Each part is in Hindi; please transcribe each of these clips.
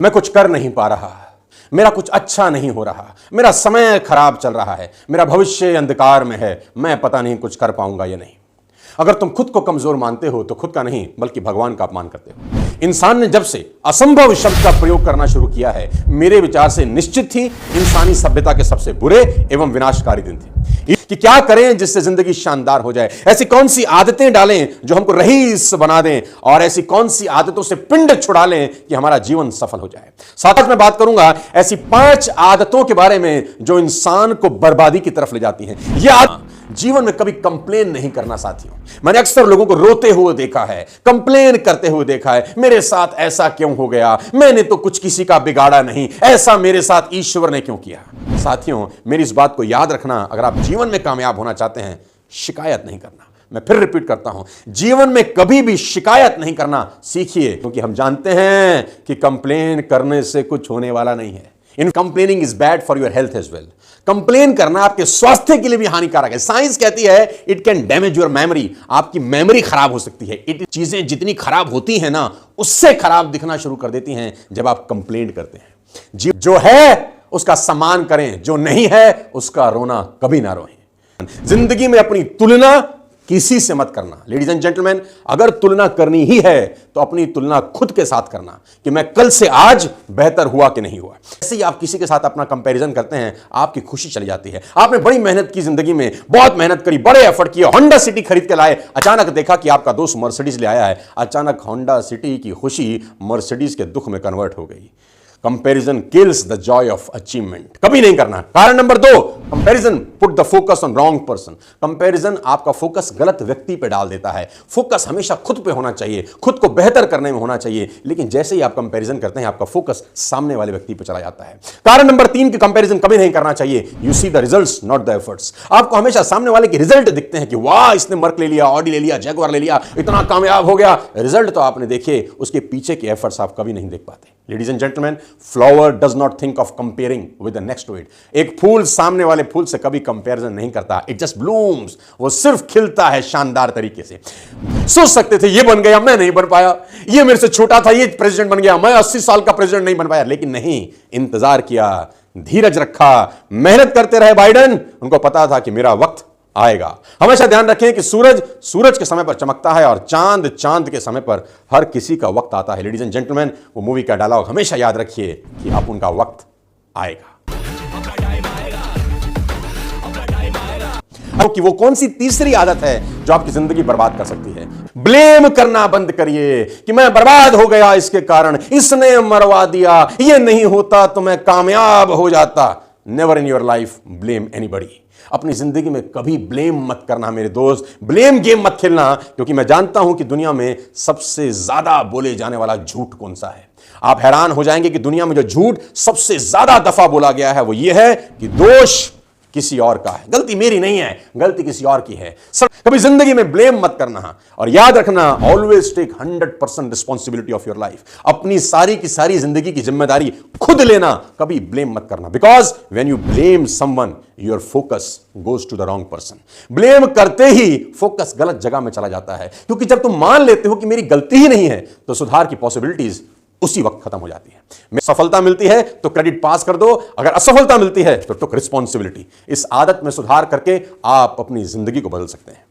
मैं कुछ कर नहीं पा रहा, मेरा कुछ अच्छा नहीं हो रहा, मेरा समय खराब चल रहा है, मेरा भविष्य अंधकार में है, मैं पता नहीं कुछ कर पाऊंगा या नहीं। अगर तुम खुद को कमजोर मानते हो तो खुद का नहीं बल्कि भगवान का अपमान करते हो। इंसान ने जब से असंभव शब्द का प्रयोग करना शुरू किया है, मेरे विचार से निश्चित ही इंसानी सभ्यता के सबसे बुरे एवं विनाशकारी दिन थे। कि क्या करें जिससे जिंदगी शानदार हो जाए, ऐसी कौन सी आदतें डालें जो हमको रईस बना दें, और ऐसी कौन सी आदतों से पिंड छुड़ा लें कि हमारा जीवन सफल हो जाए। साथ में बात करूंगा ऐसी 5 आदतों के बारे में जो इंसान को बर्बादी की तरफ ले जाती हैं। यह जीवन में कभी कंप्लेन नहीं करना। साथियों, मैंने अक्सर लोगों को रोते हुए देखा है, कंप्लेन करते हुए देखा है, मेरे साथ ऐसा क्यों हो गया, मैंने तो कुछ किसी का बिगाड़ा नहीं, ऐसा मेरे साथ ईश्वर ने क्यों किया। साथियों, मेरी इस बात को याद रखना, अगर आप जीवन में कामयाब होना चाहते हैं, शिकायत नहीं करना। मैं फिर रिपीट करता हूं, जीवन में कभी भी शिकायत नहीं करना सीखिए, क्योंकि हम जानते हैं कि कंप्लेन करने से कुछ होने वाला नहीं है। In complaining is bad for your health as well. Complain करना आपके स्वास्थ्य के लिए भी हानिकारक है। साइंस कहती है it can damage your memory. आपकी मेमोरी खराब हो सकती है। चीजें जितनी खराब होती हैं ना, उससे खराब दिखना शुरू कर देती हैं जब आप कंप्लेन करते हैं। जो है उसका सम्मान करें, जो नहीं है उसका रोना कभी ना रोएं। जिंदगी में अपनी तुलना किसी से मत करना। लेडीज एंड जेंटलमैन, अगर तुलना करनी ही है तो अपनी तुलना खुद के साथ करना कि मैं कल से आज बेहतर हुआ कि नहीं हुआ। जैसे ही आप किसी के साथ अपना कंपैरिजन करते हैं, आपकी खुशी चली जाती है। आपने बड़ी मेहनत की, जिंदगी में बहुत मेहनत करी, बड़े एफर्ट किए, होंडा सिटी खरीद के लाए, अचानक देखा कि आपका दोस्त मर्सिडीज ले आया है। अचानक होंडा सिटी की खुशी मर्सिडीज के दुख में कन्वर्ट हो गई। Comparison kills the Joy of achievement. कभी नहीं करना। कारण number 2, comparison put the focus on wrong person. Comparison आपका फोकस गलत व्यक्ति पे डाल देता है। फोकस हमेशा खुद पे होना चाहिए, खुद को बेहतर करने में होना चाहिए, लेकिन जैसे ही आप कंपैरिजन करते हैं, आपका फोकस सामने वाले व्यक्ति पे चला जाता है। कारण नंबर 3 की कंपैरिजन कभी नहीं करना चाहिए। You see the results not the efforts. आपको हमेशा सामने वाले के रिजल्ट दिखते हैं कि वाह, इसने मर्क ले लिया, ऑडी ले लिया, जगुआर ले लिया, इतना कामयाब हो गया। रिजल्ट तो आपने देखे, उसके पीछे के एफर्ट्स आप कभी नहीं देख पाते। Ladies and gentleman, flower does not think of comparing with the next to it. एक फूल सामने वाले फूल से कभी कंपैरिजन नहीं करता। It just blooms. वो सिर्फ खिलता है शानदार तरीके से। सोच सकते थे ये बन गया, मैं नहीं बन पाया, ये मेरे से छोटा था, ये प्रेसिडेंट बन गया, मैं 80 साल का प्रेसिडेंट नहीं बन पाया। लेकिन नहीं, इंतजार किया, धीरज रखा, मेहनत करते रहे बाइडेन। उनको पता था कि मेरा वक्त आएगा। हमेशा ध्यान रखें कि सूरज के समय पर चमकता है और चांद के समय पर हर किसी का वक्त आता है। लेडीज एंड जेंटलमैन, वो मूवी का डायलॉग हमेशा याद रखिए कि अब उनका वक्त आएगा। कि वो कौन सी तीसरी आदत है जो आपकी जिंदगी बर्बाद कर सकती है। ब्लेम करना बंद करिए कि मैं बर्बाद हो गया इसके कारण, इसने मरवा दिया, ये नहीं होता तो मैं कामयाब हो जाता। Never in your life blame anybody. अपनी जिंदगी में कभी ब्लेम मत करना मेरे दोस्त। ब्लेम गेम मत खेलना, क्योंकि मैं जानता हूं कि दुनिया में सबसे ज्यादा बोले जाने वाला झूठ कौन सा है। आप हैरान हो जाएंगे कि दुनिया में जो झूठ सबसे ज्यादा दफा बोला गया है वो ये है कि दोष किसी और का है, गलती मेरी नहीं है, गलती किसी और की है। कभी जिंदगी में ब्लेम मत करना। और याद रखना, always take 100% responsibility of your life. अपनी सारी की सारी जिंदगी की जिम्मेदारी खुद लेना, कभी ब्लेम मत करना। Because when you blame someone, your focus goes to the wrong person. Blame करते ही फोकस गलत जगह में चला जाता है, क्योंकि जब तुम मान लेते हो कि मेरी गलती ही नहीं है, तो सुधार की पॉसिबिलिटीज उसी वक्त खत्म हो जाती है। सफलता मिलती है तो क्रेडिट पास कर दो, अगर असफलता मिलती है तो टुक रिस्पॉन्सिबिलिटी। इस आदत में सुधार करके आप अपनी जिंदगी को बदल सकते हैं।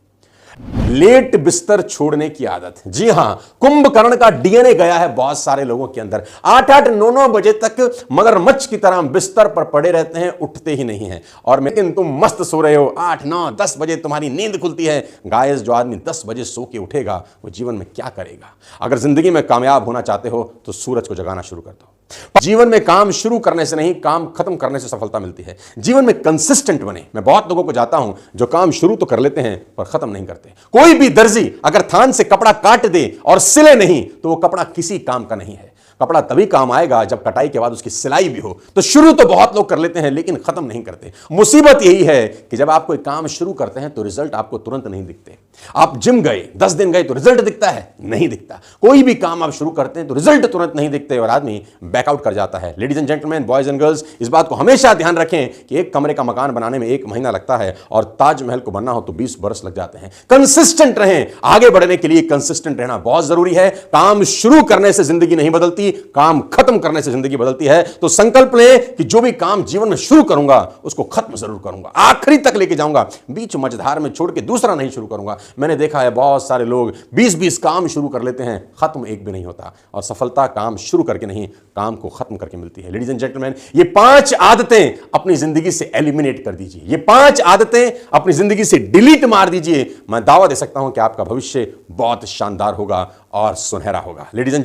लेट बिस्तर छोड़ने की आदत। जी हां, कुंभकर्ण का डीएनए गया है बहुत सारे लोगों के अंदर। 8-8, 9-9 बजे तक मगरमच्छ की तरह बिस्तर पर पड़े रहते हैं, उठते ही नहीं हैं। और लेकिन तुम मस्त सो रहे हो, 8, 9, 10 बजे तुम्हारी नींद खुलती है। गाइस, जो आदमी 10 बजे सो के उठेगा वो जीवन में क्या करेगा। अगर जिंदगी में कामयाब होना चाहते हो तो सूरज को जगाना शुरू कर दो। जीवन में काम शुरू करने से नहीं, काम खत्म करने से सफलता मिलती है। जीवन में कंसिस्टेंट बने। मैं बहुत लोगों को जाता हूं जो काम शुरू तो कर लेते हैं पर खत्म नहीं करते। कोई भी दर्जी अगर थान से कपड़ा काट दे और सिले नहीं तो वो कपड़ा किसी काम का नहीं है। कपड़ा तभी काम आएगा जब कटाई के बाद उसकी सिलाई भी हो। तो शुरू तो बहुत लोग कर लेते हैं लेकिन खत्म नहीं करते। मुसीबत यही है कि जब आप कोई काम शुरू करते हैं तो रिजल्ट आपको तुरंत नहीं दिखते। आप जिम गए, 10 दिन गए तो रिजल्ट दिखता है? नहीं दिखता। कोई भी काम आप शुरू करते हैं तो रिजल्ट तुरंत नहीं दिखते और आदमी बैकआउट कर जाता है। Ladies and gentleman, boys and girls, इस बात को हमेशा ध्यान रखें कि एक कमरे का मकान बनाने में 1 महीना लगता है और ताजमहल को बनना हो तो 20 बरस लग जाते हैं। कंसिस्टेंट रहें। आगे बढ़ने के लिए कंसिस्टेंट रहना बहुत जरूरी है। काम शुरू करने से जिंदगी नहीं बदलती, बदलेगी, काम खत्म करने से जिंदगी बदलती है। तो संकल्प ले कि जो भी काम जीवन में शुरू करूंगा उसको खत्म जरूर करूंगा, आखिरी तक लेके जाऊंगा, बीच मझधार में छोड़ के दूसरा नहीं शुरू करूंगा। मैंने देखा है बहुत सारे लोग 20-20 काम शुरू कर लेते हैं, खत्म एक भी नहीं होता। और सफलता काम शुरू करके नहीं, काम को खत्म करके मिलती है। लेडीज एंड जेंटलमैन, ये 5 आदतें अपनी जिंदगी से एलिमिनेट कर दीजिए, ये 5 आदतें अपनी जिंदगी से डिलीट मार दीजिए। मैं दावा दे सकता हूं कि आपका भविष्य बहुत शानदार होगा और सुनहरा होगा। Ladies and